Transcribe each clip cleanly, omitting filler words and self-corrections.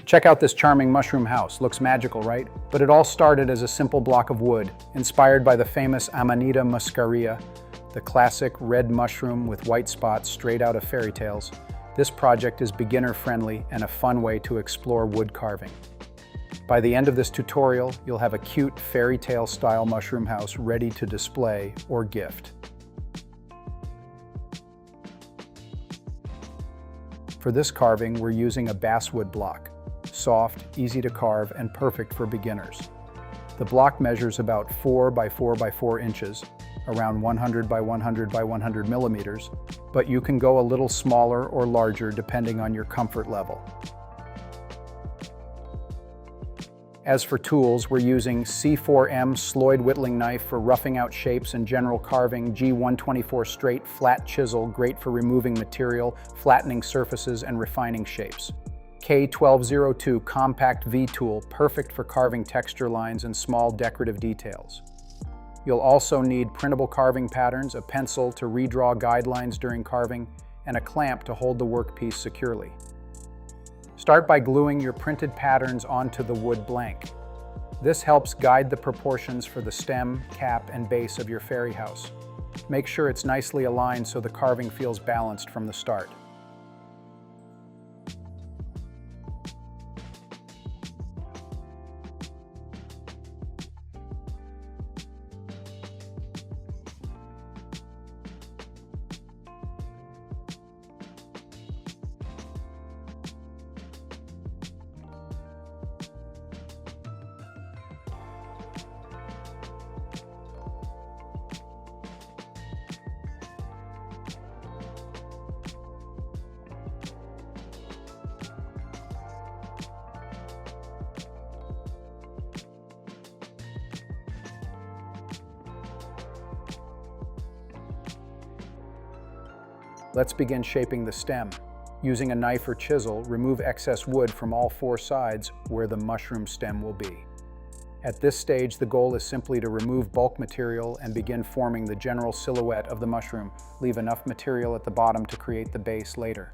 Check out this charming mushroom house. Looks magical, right? But it all started as a simple block of wood, inspired by the famous Amanita muscaria, the classic red mushroom with white spots straight out of fairy tales. This project is beginner-friendly and a fun way to explore wood carving. By the end of this tutorial, you'll have a cute fairy tale style mushroom house ready to display or gift. For this carving, we're using a basswood block. Soft, easy to carve, and perfect for beginners. The block measures about 4 by 4 by 4 inches, around 100 by 100 by 100 millimeters, but you can go a little smaller or larger depending on your comfort level. As for tools, we're using C4M Sloyd whittling knife for roughing out shapes and general carving, G124 straight flat chisel, great for removing material, flattening surfaces, and refining shapes. K1202 compact V tool, perfect for carving texture lines and small decorative details. You'll also need printable carving patterns, a pencil to redraw guidelines during carving, and a clamp to hold the workpiece securely. Start by gluing your printed patterns onto the wood blank. This helps guide the proportions for the stem, cap, and base of your fairy house. Make sure it's nicely aligned so the carving feels balanced from the start. Let's begin shaping the stem. Using a knife or chisel, remove excess wood from all 4 sides where the mushroom stem will be. At this stage, the goal is simply to remove bulk material and begin forming the general silhouette of the mushroom. Leave enough material at the bottom to create the base later.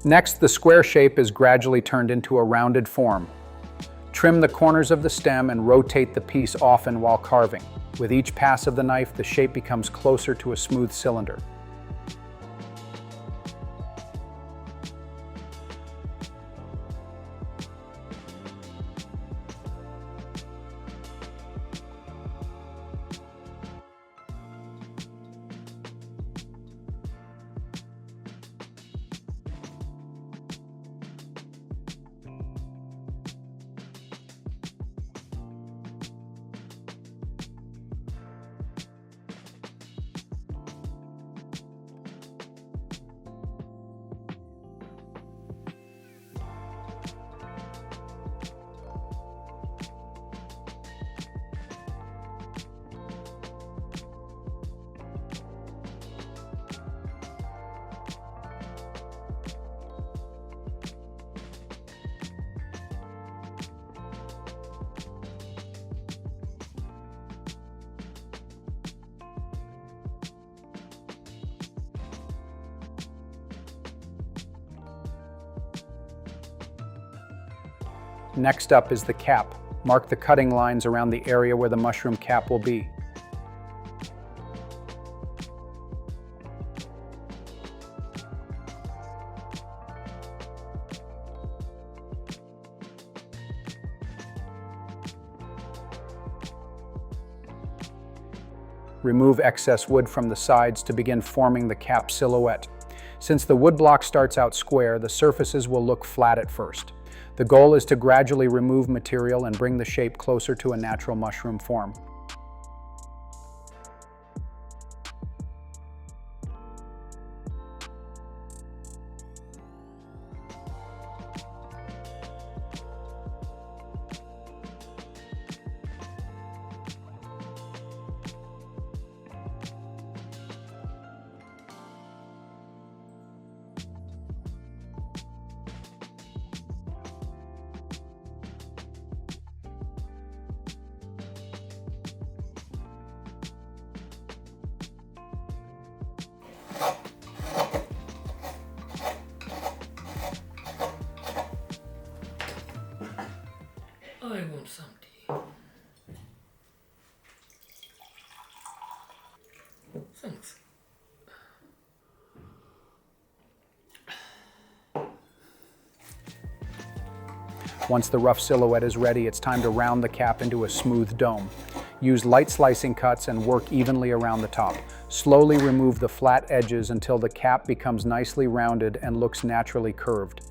Next, the square shape is gradually turned into a rounded form. Trim the corners of the stem and rotate the piece often while carving. With each pass of the knife, the shape becomes closer to a smooth cylinder. Next up is the cap. Mark the cutting lines around the area where the mushroom cap will be. Remove excess wood from the sides to begin forming the cap silhouette. Since the wood block starts out square, the surfaces will look flat at first. The goal is to gradually remove material and bring the shape closer to a natural mushroom form. I want some tea. Thanks. Once the rough silhouette is ready, it's time to round the cap into a smooth dome. Use light slicing cuts and work evenly around the top. Slowly remove the flat edges until the cap becomes nicely rounded and looks naturally curved.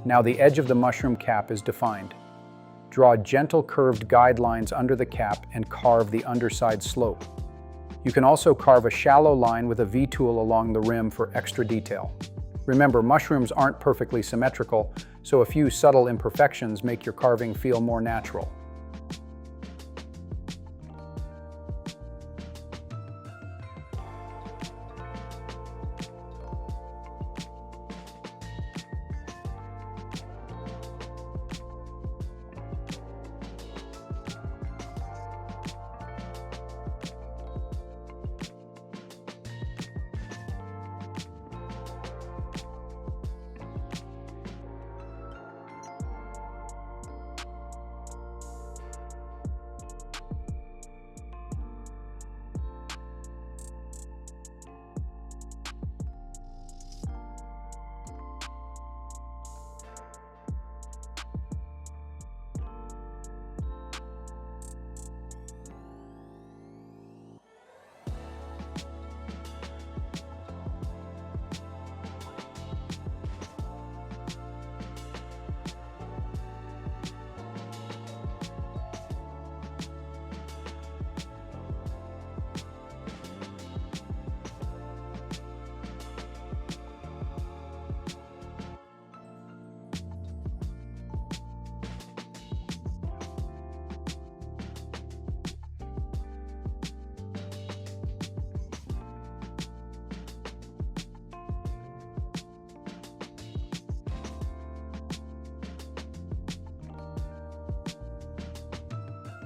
Now the edge of the mushroom cap is defined. Draw gentle curved guidelines under the cap and carve the underside slope. You can also carve a shallow line with a V-tool along the rim for extra detail. Remember, mushrooms aren't perfectly symmetrical, so a few subtle imperfections make your carving feel more natural.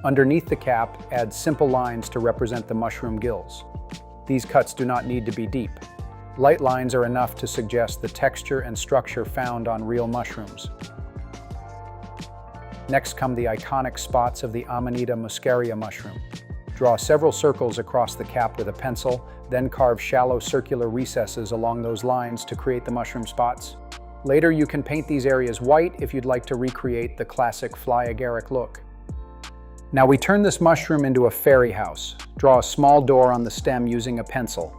Underneath the cap, add simple lines to represent the mushroom gills. These cuts do not need to be deep. Light lines are enough to suggest the texture and structure found on real mushrooms. Next come the iconic spots of the Amanita muscaria mushroom. Draw several circles across the cap with a pencil, then carve shallow circular recesses along those lines to create the mushroom spots. Later, you can paint these areas white if you'd like to recreate the classic fly agaric look. Now we turn this mushroom into a fairy house. Draw a small door on the stem using a pencil.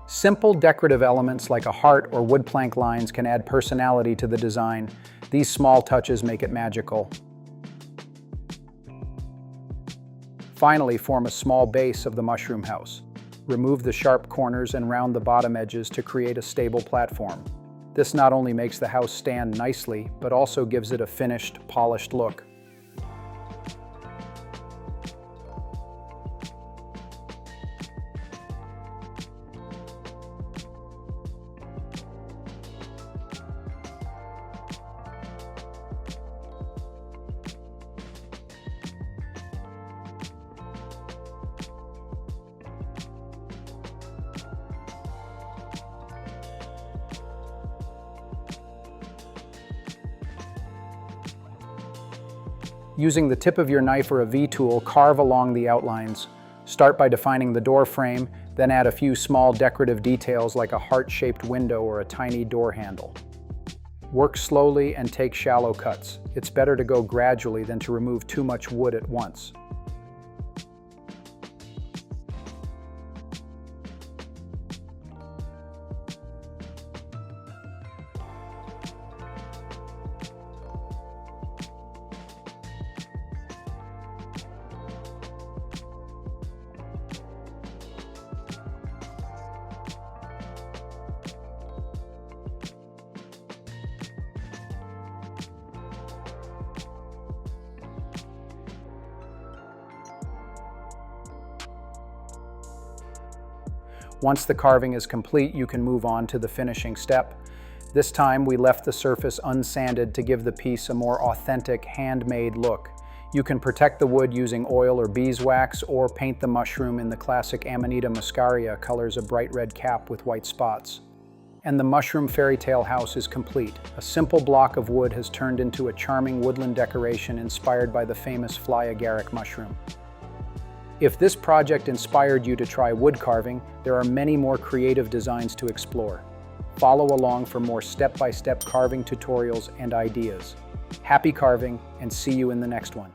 Simple decorative elements like a heart or wood plank lines can add personality to the design. These small touches make it magical. Finally, form a small base of the mushroom house. Remove the sharp corners and round the bottom edges to create a stable platform. This not only makes the house stand nicely, but also gives it a finished, polished look. Using the tip of your knife or a V-tool, carve along the outlines. Start by defining the door frame, then add a few small decorative details like a heart-shaped window or a tiny door handle. Work slowly and take shallow cuts. It's better to go gradually than to remove too much wood at once. Once the carving is complete, you can move on to the finishing step. This time, we left the surface unsanded to give the piece a more authentic, handmade look. You can protect the wood using oil or beeswax, or paint the mushroom in the classic Amanita muscaria colors, a bright red cap with white spots. And the mushroom fairy tale house is complete. A simple block of wood has turned into a charming woodland decoration inspired by the famous fly agaric mushroom. If this project inspired you to try wood carving, there are many more creative designs to explore. Follow along for more step-by-step carving tutorials and ideas. Happy carving, and see you in the next one.